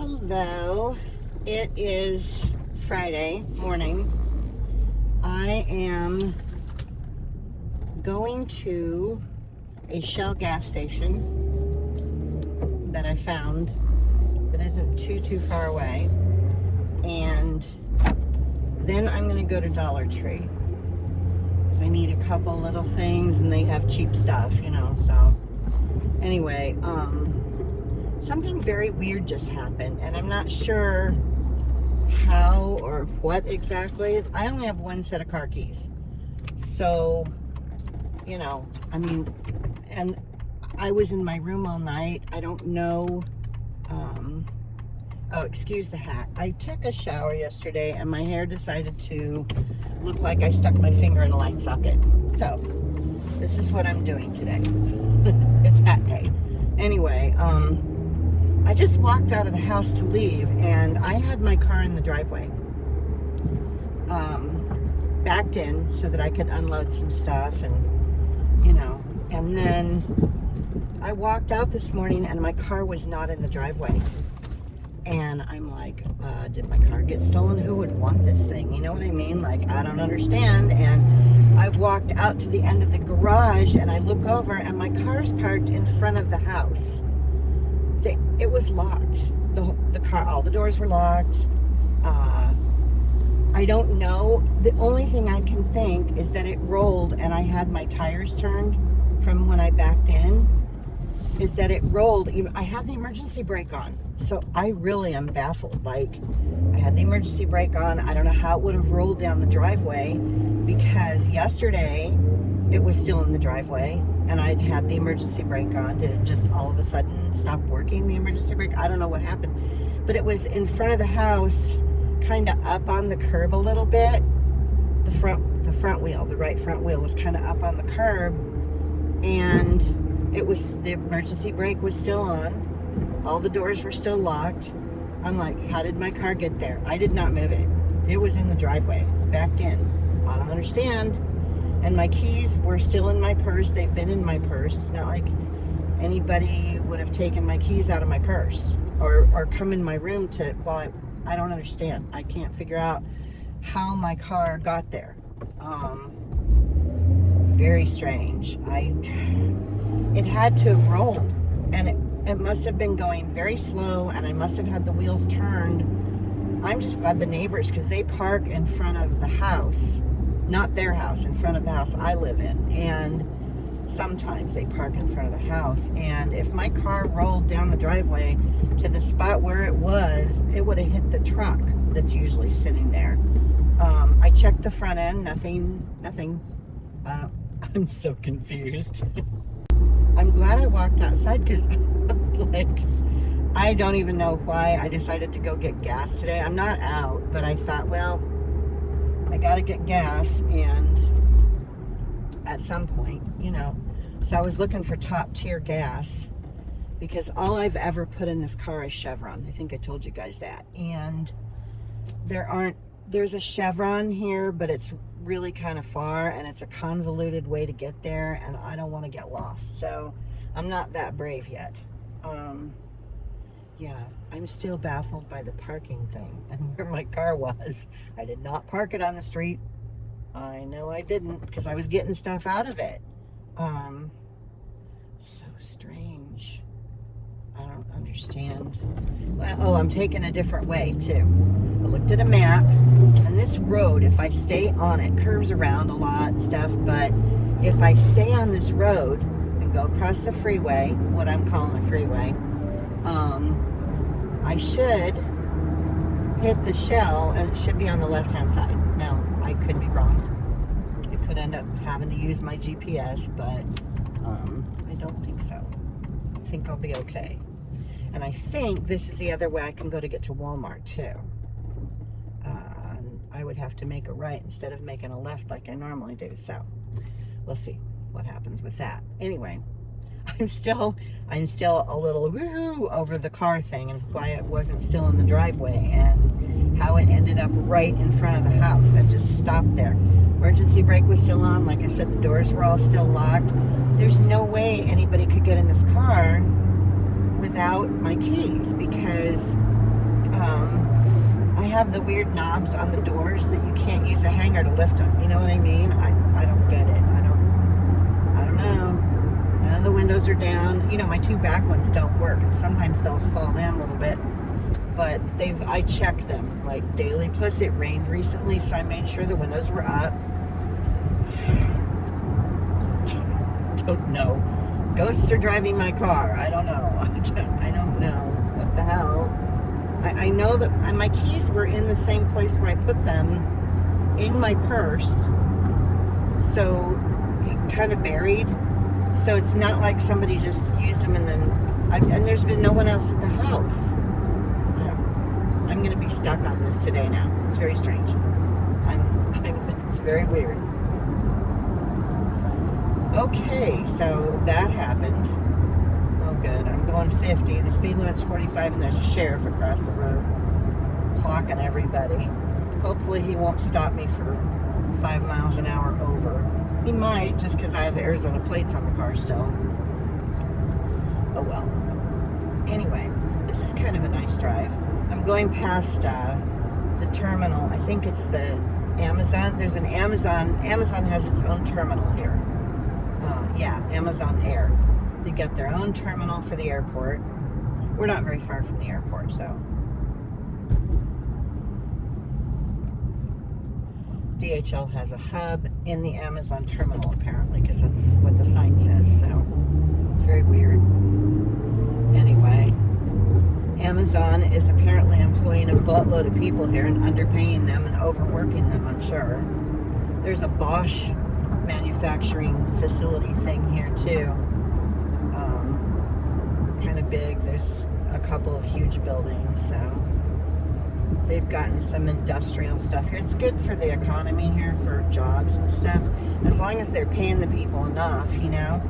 Hello, it is Friday morning. I am going to a Shell gas station that I found that isn't too far away, and then I'm going to go to Dollar Tree because I need a couple little things and they have cheap stuff, so anyway, something very weird just happened, and I'm not sure how or what exactly. I only have one set of car keys. So, and I was in my room all night. I don't know. Oh, excuse the hat. I took a shower yesterday and my hair decided to look like I stuck my finger in a light socket. So, this is what I'm doing today. It's hat day. Anyway, I just walked out of the house to leave, and I had my car in the driveway, backed in so that I could unload some stuff, and then I walked out this morning and my car was not in the driveway, and I'm like, did my car get stolen? Who would want this thing? You know what I mean? Like, I don't understand. And I walked out to the end of the garage and I look over and my car's parked in front of the house. It was locked. The car, all the doors were locked. I don't know. The only thing I can think is that it rolled and I had my tires turned from when I backed in. Is that it rolled. I had the emergency brake on. So I really am baffled. Like, I had the emergency brake on. I don't know how it would have rolled down the driveway, because yesterday it was still in the driveway and I'd had the emergency brake on. Did it just all of a sudden stop working, the emergency brake? I don't know what happened. But it was in front of the house, kind of up on the curb a little bit. The front wheel, the right front wheel was kind of up on the curb, and the emergency brake was still on. All the doors were still locked. I'm like, how did my car get there? I did not move it. It was in the driveway, backed in. I don't understand. And my keys were still in my purse. They've been in my purse. It's not like anybody would have taken my keys out of my purse or come in my room to, I don't understand. I can't figure out how my car got there. Very strange. It had to have rolled, and it must have been going very slow, and I must have had the wheels turned. I'm just glad the neighbors, because they park in front of the house, not their house, in front of the house I live in, and sometimes they park in front of the house, and if my car rolled down the driveway to the spot where it would have hit the truck that's usually sitting there. I checked the front end, nothing. I'm so confused. I'm glad I walked outside, because I don't even know why I decided to go get gas today. I'm not out, but I thought, well, I gotta get gas, and at some point, so I was looking for top tier gas, because all I've ever put in this car is Chevron. I think I told you guys that. And there's a Chevron here, but it's really kind of far, and it's a convoluted way to get there, and I don't want to get lost. So I'm not that brave yet. Yeah, I'm still baffled by the parking thing and where my car was. I did not park it on the street. I know I didn't, because I was getting stuff out of it. So strange. I don't understand. Well, I'm taking a different way too. I looked at a map, and this road, if I stay on it, curves around a lot and stuff, but if I stay on this road and go across the freeway, what I'm calling a freeway, I should hit the Shell, and it should be on the left-hand side. Now, I could be wrong. I could end up having to use my GPS, but I don't think so. I think I'll be okay. And I think this is the other way I can go to get to Walmart, too. I would have to make a right instead of making a left like I normally do. So, we'll see what happens with that. Anyway, I'm still a little woohoo over the car thing, and why it wasn't still in the driveway, and how it ended up right in front of the house. I just stopped there. Emergency brake was still on. Like I said, the doors were all still locked. There's no way anybody could get in this car without my keys, because have the weird knobs on the doors that you can't use a hanger to lift them. You know what I mean? I don't get it. I don't know. None of the windows are down. You know, my two back ones don't work, and sometimes they'll fall down a little bit. But I check them like daily. Plus, it rained recently, so I made sure the windows were up. Don't know. Ghosts are driving my car. I don't know. I don't know. What the hell? I know that my keys were in the same place where I put them, in my purse. So it kind of buried. So it's not like somebody just used them and then, and there's been no one else at the house. I'm going to be stuck on this today now. It's very strange. It's very weird. Okay, so that happened. Oh, good. I'm going 50. The speed limit's 45, and there's a sheriff across the road clocking everybody. Hopefully he won't stop me for 5 miles an hour over. He might, just because I have Arizona plates on the car still. Oh, well. Anyway, this is kind of a nice drive. I'm going past the terminal. I think it's the Amazon. There's an Amazon. Amazon has its own terminal here. Yeah, Amazon Air. They got their own terminal for the airport. We're not very far from the airport, so. DHL has a hub in the Amazon terminal, apparently, because that's what the sign says, so. It's very weird. Anyway. Amazon is apparently employing a buttload of people here and underpaying them and overworking them, I'm sure. There's a Bosch manufacturing facility thing here too. Kind of big. There's a couple of huge buildings, so they've gotten some industrial stuff here. It's good for the economy here, for jobs and stuff, as long as they're paying the people enough, you know.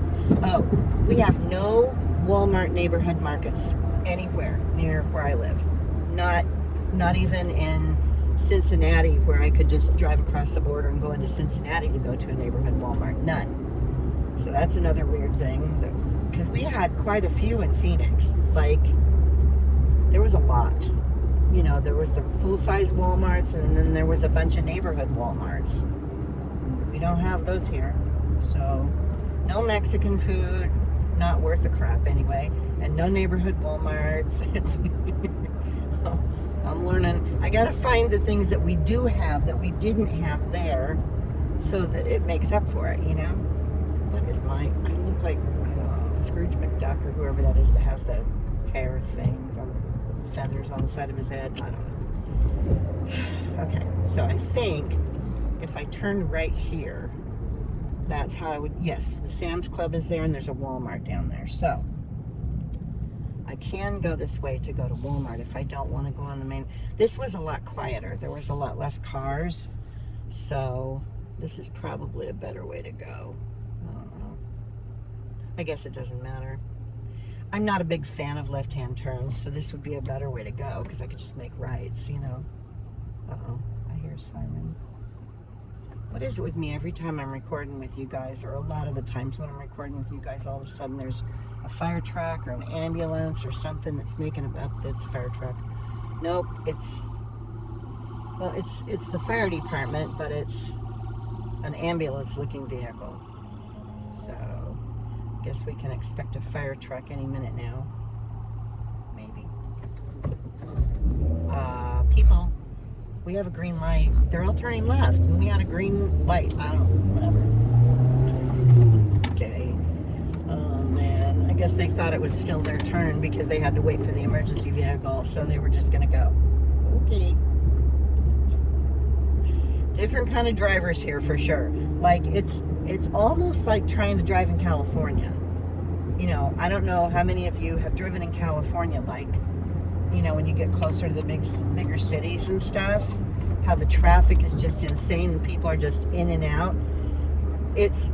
Oh, we have no Walmart neighborhood markets anywhere near where I live. Not even in Cincinnati, where I could just drive across the border and go into Cincinnati to go to a neighborhood Walmart. None. So that's another weird thing, because we had quite a few in Phoenix. Like, there was a lot. You know, there was the full-size Walmarts, and then there was a bunch of neighborhood Walmarts. We don't have those here. So, no Mexican food, not worth a crap anyway. And no neighborhood Walmarts. It's I'm learning. I gotta find the things that we do have that we didn't have there, so that it makes up for it, you know. What is I look like Scrooge McDuck or whoever that is that has the hair things on feathers on the side of his head. I don't know. Okay, so I think if I turn right here, that's how I would. Yes, the Sam's Club is there, and there's a Walmart down there. So I can go this way to go to Walmart if I don't want to go on the main. This was a lot quieter. There was a lot less cars. So this is probably a better way to go. I don't know. I guess it doesn't matter. I'm not a big fan of left-hand turns, so this would be a better way to go because I could just make rights, you know. Uh-oh, I hear a siren. What is it with me every time I'm recording with you guys, or a lot of the times when I'm recording with you guys, all of a sudden there's a fire truck or an ambulance or something that's making it up that's a fire truck. Nope, it's the fire department, but it's an ambulance looking vehicle. So I guess we can expect a fire truck any minute now. Maybe. People, we have a green light. They're all turning left, and we had a green light. I don't know, whatever. Okay. Oh, man. I guess they thought it was still their turn because they had to wait for the emergency vehicle, so they were just going to go. Okay. Different kind of drivers here for sure. Like, it's almost like trying to drive in California. You know, I don't know how many of you have driven in California, like, you know, when you get closer to the bigger cities and stuff, how the traffic is just insane and people are just in and out. It's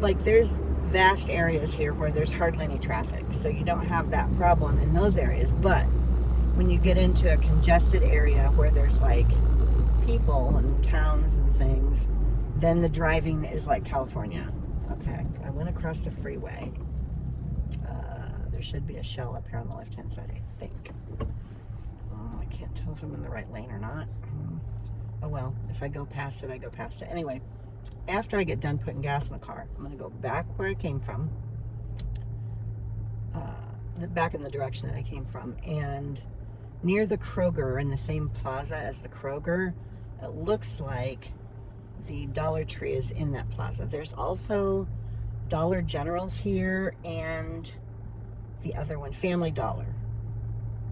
like there's vast areas here where there's hardly any traffic, so you don't have that problem in those areas. But when you get into a congested area where there's like people and towns and things, then the driving is like California. Okay, I went across the freeway. There should be a shell up here on the left-hand side, I think. Oh, I can't tell if I'm in the right lane or not. Oh well, if I go past it, I go past it. Anyway, after I get done putting gas in the car, I'm going to go back where I came from. Back in the direction that I came from. And near the Kroger, in the same plaza as the Kroger, it looks like the Dollar Tree is in that plaza. There's also Dollar Generals here and the other one, Family Dollar.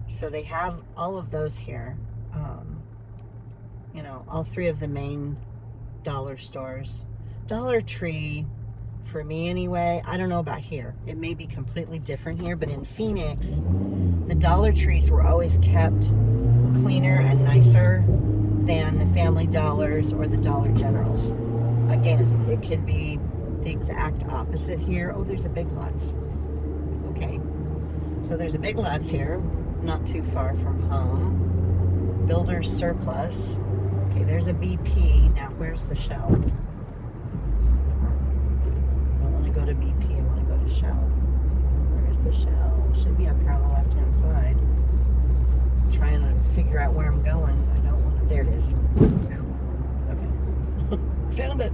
So they have all of those here. You know, all three of the main dollar stores. Dollar Tree, for me anyway, I don't know about here. It may be completely different here, but in Phoenix, the Dollar Trees were always kept cleaner and nicer than the Family Dollars or the Dollar Generals. Again, it could be the exact opposite here. Oh, there's a Big Lots. Okay. So there's a Big Lots here, not too far from home. Builder's Surplus. Okay, there's a BP. Now, where's the Shell? I don't want to go to BP. I want to go to Shell. Where's the Shell? Should be up here on the left-hand side. I'm trying to figure out where I'm going. I don't want to. There it is. Okay. Found it.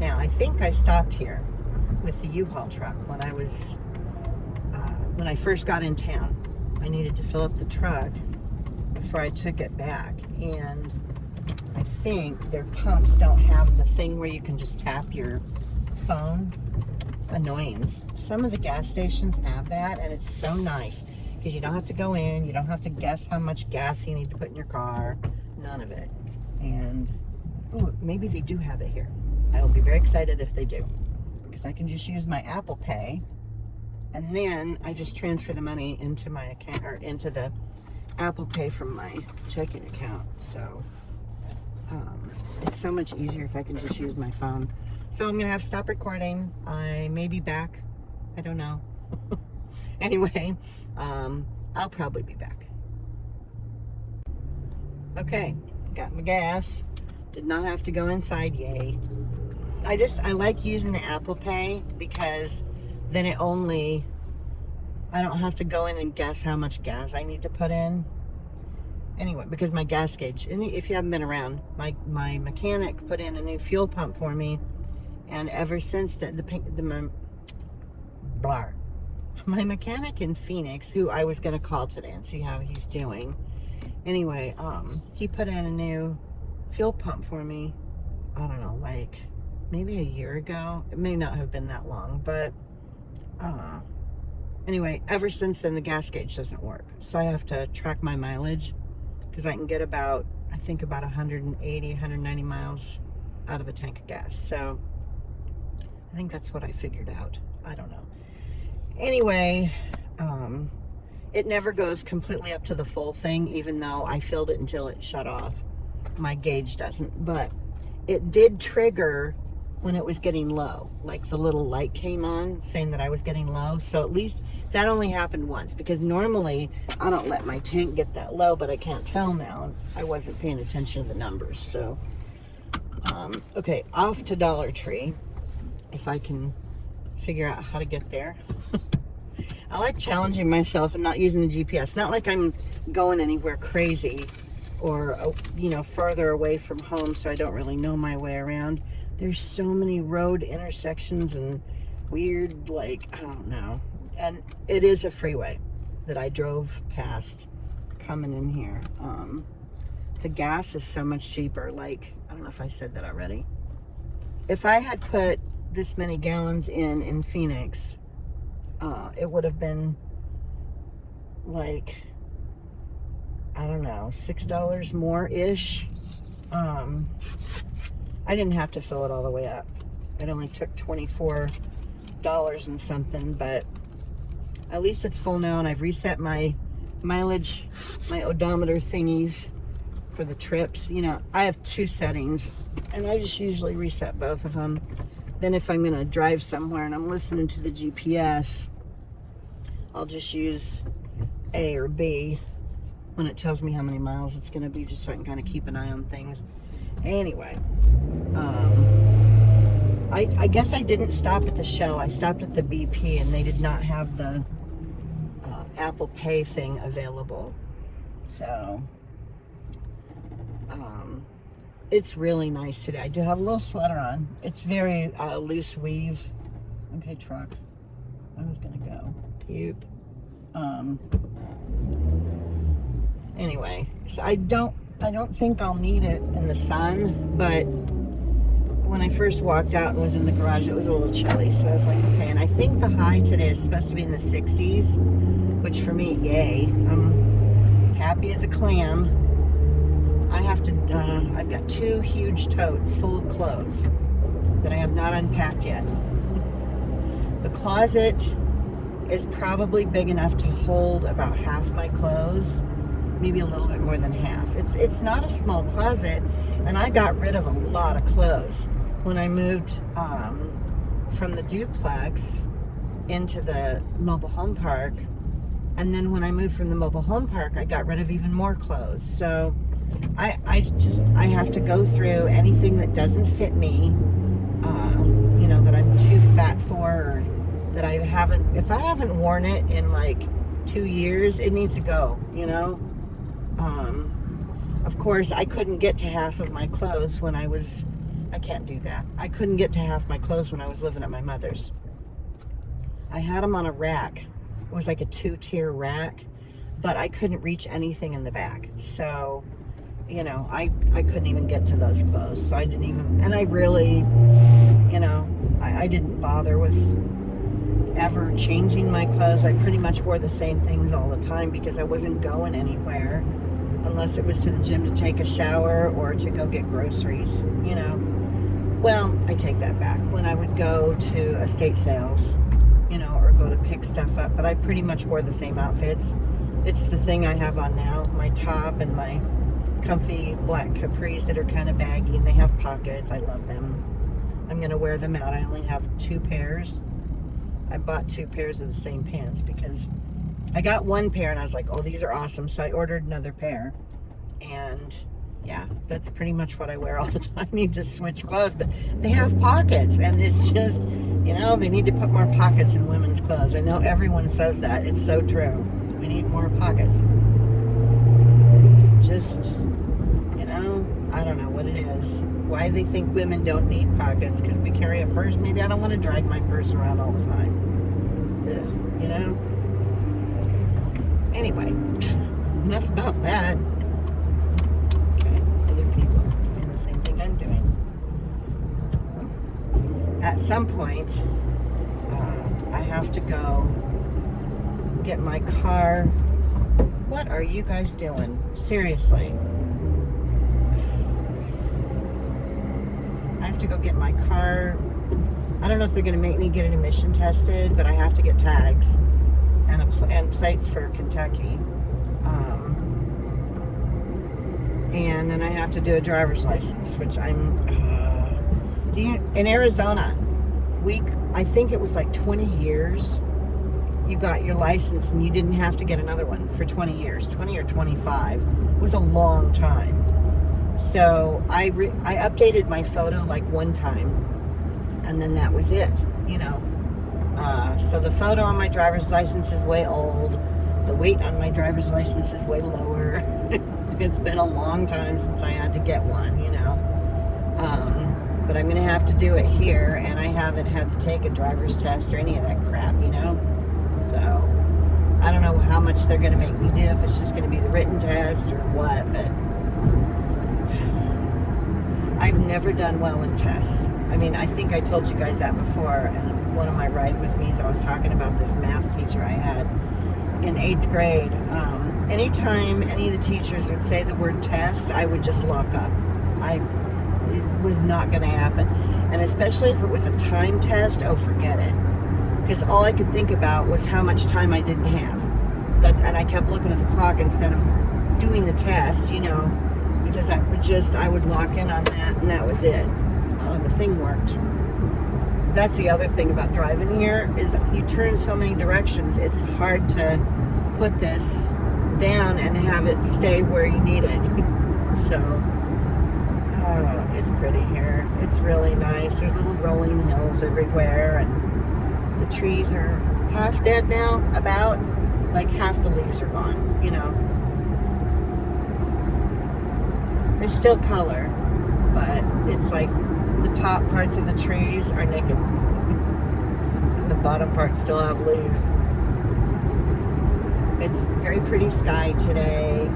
Now, I think I stopped here with the U-Haul truck when I first got in town. I needed to fill up the truck before I took it back, and I think their pumps don't have the thing where you can just tap your phone. It's annoying. Some of the gas stations have that, and it's so nice because you don't have to go in, you don't have to guess how much gas you need to put in your car, none of it. And oh, maybe they do have it here. I will be very excited if they do, because I can just use my Apple Pay, and then I just transfer the money into my account, or into the Apple Pay from my checking account. So it's so much easier if I can just use my phone. So I'm gonna have to stop recording. I may be back, I don't know. Anyway, I'll probably be back. Okay, got my gas. Did not have to go inside, yay. I like using the Apple Pay because then I don't have to go in and guess how much gas I need to put in. Anyway, because my gas gauge, and if you haven't been around, my mechanic put in a new fuel pump for me, and ever since that, my mechanic in Phoenix, who I was going to call today and see how he's doing. Anyway, he put in a new fuel pump for me, I don't know, like maybe a year ago. It may not have been that long, but anyway, ever since then the gas gauge doesn't work, so I have to track my mileage, because I can get about 180, 190 miles out of a tank of gas. So I think that's what I figured out. I don't know. Anyway, it never goes completely up to the full thing, even though I filled it until it shut off. My gauge doesn't, but it did trigger when it was getting low. Like the little light came on saying that I was getting low. So at least that only happened once, because normally I don't let my tank get that low, but I can't tell now. I wasn't paying attention to the numbers. So, okay, off to Dollar Tree, if I can figure out how to get there. I like challenging myself and not using the GPS. Not like I'm going anywhere crazy or, you know, farther away from home, so I don't really know my way around. There's so many road intersections and weird, like, I don't know. And it is a freeway that I drove past coming in here. The gas is so much cheaper. Like, I don't know if I said that already. If I had put this many gallons in Phoenix, it would have been like, I don't know, $6 more-ish. I didn't have to fill it all the way up. It only took $24 and something, but at least it's full now, and I've reset my mileage, my odometer thingies for the trips. You know, I have two settings, and I just usually reset both of them. Then if I'm gonna drive somewhere and I'm listening to the GPS, I'll just use A or B when it tells me how many miles it's gonna be, just so I can kind of keep an eye on things. Anyway, I guess I didn't stop at the Shell. I stopped at the BP, and they did not have the Apple Pay thing available. So, it's really nice today. I do have a little sweater on. It's very loose weave. Okay, truck. I was gonna go. Puke. Anyway, so I don't think I'll need it in the sun, but when I first walked out and was in the garage, it was a little chilly, so I was like, okay. And I think the high today is supposed to be in the 60s, which for me, yay. I'm happy as a clam. I've got 2 huge totes full of clothes that I have not unpacked yet. The closet is probably big enough to hold about half my clothes, maybe a little bit more than half. It's not a small closet, and I got rid of a lot of clothes when I moved from the duplex into the mobile home park. And then when I moved from the mobile home park, I got rid of even more clothes. So I have to go through anything that doesn't fit me, that I'm too fat for, or that if I haven't worn it in like 2 years, it needs to go, Of course, I couldn't get to half of my clothes I can't do that. I couldn't get to half my clothes when I was living at my mother's. I had them on a rack. It was like a 2-tier rack, but I couldn't reach anything in the back. So, I couldn't even get to those clothes. So I didn't even, and I really, I didn't bother with ever changing my clothes. I pretty much wore the same things all the time because I wasn't going anywhere unless it was to the gym to take a shower or to go get groceries, Well, I take that back. When I would go to estate sales, or go to pick stuff up, but I pretty much wore the same outfits. It's the thing I have on now, my top and my comfy black capris that are kind of baggy and they have pockets. I love them. I'm going to wear them out. I only have 2 pairs. I bought 2 pairs of the same pants because I got 1 pair and I was like, oh, these are awesome. So I ordered another pair. And yeah, that's pretty much what I wear all the time. I need to switch clothes, but they have pockets and it's just, they need to put more pockets in women's clothes. I know everyone says that. It's so true. We need more pockets. Just, I don't know what it is. Why they think women don't need pockets, because we carry a purse. Maybe I don't want to drag my purse around all the time. Ugh, Anyway, enough about that. Okay, other people doing the same thing I'm doing. At some point, I have to go get my car. What are you guys doing? Seriously. I have to go get my car. I don't know if they're going to make me get it emission tested, but I have to get tags and plates for Kentucky. And then I have to do a driver's license, which in Arizona, I think it was like 20 years. You got your license and you didn't have to get another one for 20 years, 20 or 25. It was a long time. So I updated my photo like 1 time and then that was it, So the photo on my driver's license is way old. The weight on my driver's license is way lower. It's been a long time since I had to get one, But I'm going to have to do it here, and I haven't had to take a driver's test or any of that crap, So I don't know how much they're going to make me do, if it's just going to be the written test or what, but I've never done well with tests. I mean, I think I told you guys that before, and one of my ride with me's, I was talking about this math teacher I had in 8th grade. Anytime any of the teachers would say the word test, I would just lock up. It was not going to happen. And especially if it was a time test, oh, forget it. Because all I could think about was how much time I didn't have. And I kept looking at the clock instead of doing the test, because I would lock in on that, and that was it. Oh, the thing worked. That's the other thing about driving here, is you turn so many directions. It's hard to put this down and have it stay where you need it. So, it's pretty here. It's really nice. There's little rolling hills everywhere, and the trees are half dead now, about. Like half the leaves are gone, There's still color, but it's like the top parts of the trees are naked. And the bottom parts still have leaves. It's very pretty sky today.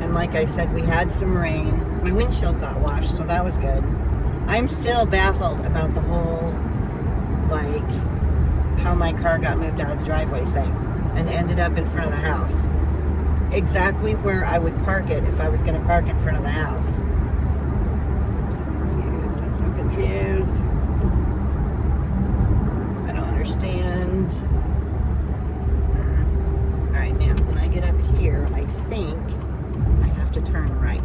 And like I said, we had some rain. My windshield got washed, so that was good. I'm still baffled about the whole, like, how my car got moved out of the driveway thing and ended up in front of the house. Exactly where I would park it if I was going to park in front of the house. I'm so confused. I don't understand. Alright, now when I get up here, I think I have to turn right.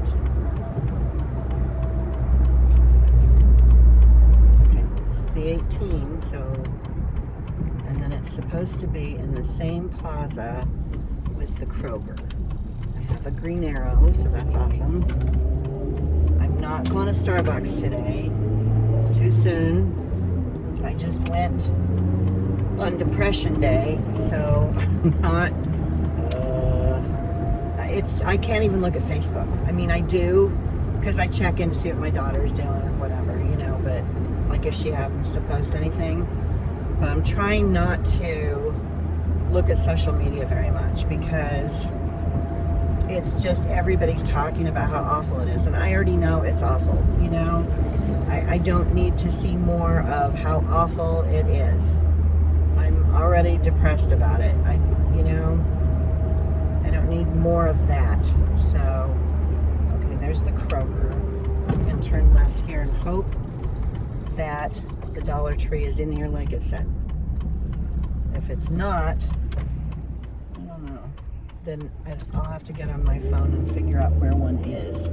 Okay, this is the 18, so, and then it's supposed to be in the same plaza with the Kroger. I have a green arrow, so that's awesome. I'm not going to Starbucks today. It's too soon. I just went on Depression Day, so I'm not, I can't even look at Facebook. I mean, I do, because I check in to see what my daughter's doing or whatever, you know, but like if she happens to post anything. But I'm trying not to look at social media very much because it's just everybody's talking about how awful it is, and I already know it's awful, you know. I don't need to see more of how awful it is. I'm already depressed about it. I don't need more of that. So, okay, there's the Kroger. I'm going to turn left here and hope that the Dollar Tree is in here like it said. If it's not, I don't know. Then I'll have to get on my phone and figure out where one is.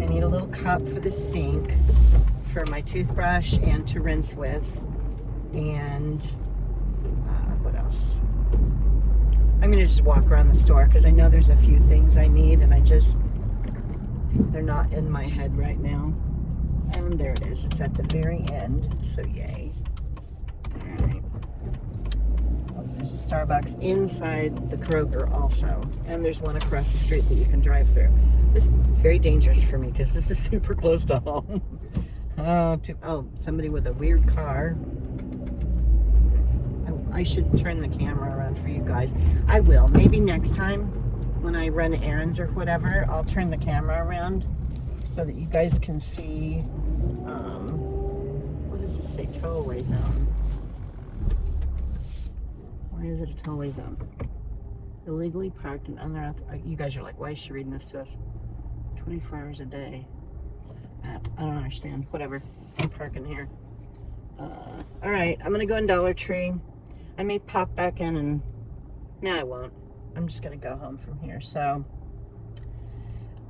I need a little cup for the sink for my toothbrush and to rinse with. And what else? I'm going to just walk around the store because I know there's a few things I need and they're not in my head right now. And there it is. It's at the very end, so yay. Alright. Oh, there's a Starbucks inside the Kroger also. And there's one across the street that you can drive through. This is very dangerous for me because this is super close to home. Somebody with a weird car. I should turn the camera around for you guys. I will. Maybe next time when I run errands or whatever, I'll turn the camera around so that you guys can see, what does this say? Tow-away zone. Why is it a tow-away zone? Illegally parked and unauthorized. You guys are like, why is she reading this to us? 24 hours a day. I don't understand. Whatever. I'm parking here. All right. I'm going to go in Dollar Tree. I may pop back in and... No, I won't. I'm just going to go home from here. So,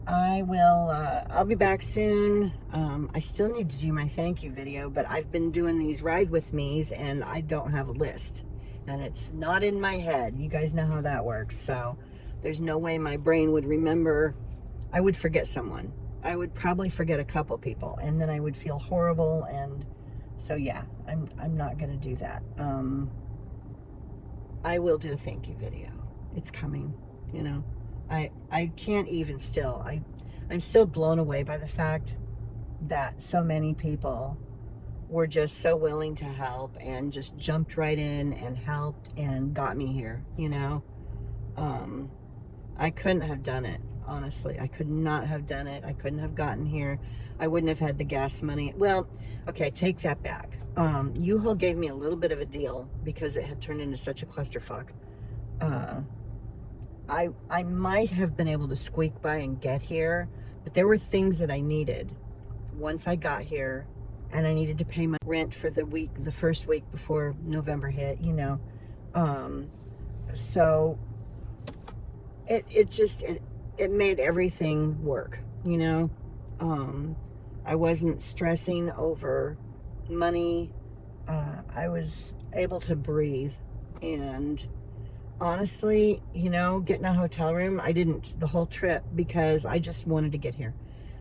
I'll be back soon. I still need to do my thank you video, but I've been doing these ride with me's and I don't have a list. And it's not in my head. You guys know how that works. So, there's no way my brain would remember. I would forget someone. I would probably forget a couple people, and then I would feel horrible, and so yeah, I'm not gonna do that. I will do a thank you video. It's coming, you know. I can't even still. I'm still blown away by the fact that so many people were just so willing to help and just jumped right in and helped and got me here, you know. I couldn't have done it. Honestly, I could not have done it. I couldn't have gotten here. I wouldn't have had the gas money. Well, okay, take that back. U-Haul gave me a little bit of a deal because it had turned into such a clusterfuck. I might have been able to squeak by and get here, but there were things that I needed once I got here, and I needed to pay my rent for the first week before November hit, you know. So it made everything work, you know. I wasn't stressing over money. I was able to breathe, and honestly, you know, getting a hotel room, I didn't the whole trip because I just wanted to get here.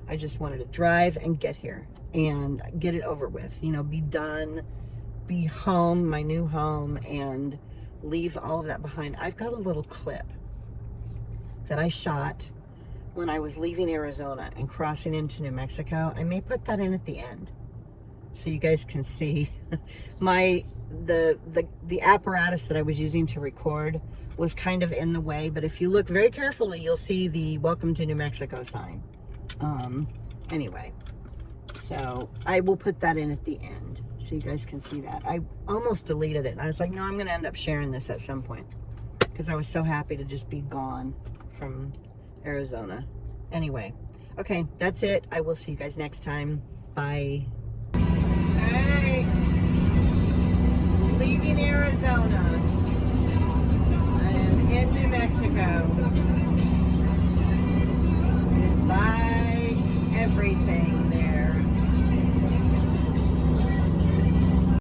I just wanted to drive and get here and get it over with, you know, be done, be home, my new home, and leave all of that behind. I've got a little clip that I shot when I was leaving Arizona and crossing into New Mexico. I may put that in at the end so you guys can see the apparatus that I was using to record was kind of in the way, but if you look very carefully, you'll see the Welcome to New Mexico sign. Anyway, so I will put that in at the end so you guys can see that. I almost deleted it, and I was like, no, I'm going to end up sharing this at some point because I was so happy to just be gone from Arizona. Anyway, okay, that's it. I will see you guys next time. Bye. Hey, leaving Arizona. I am in New Mexico.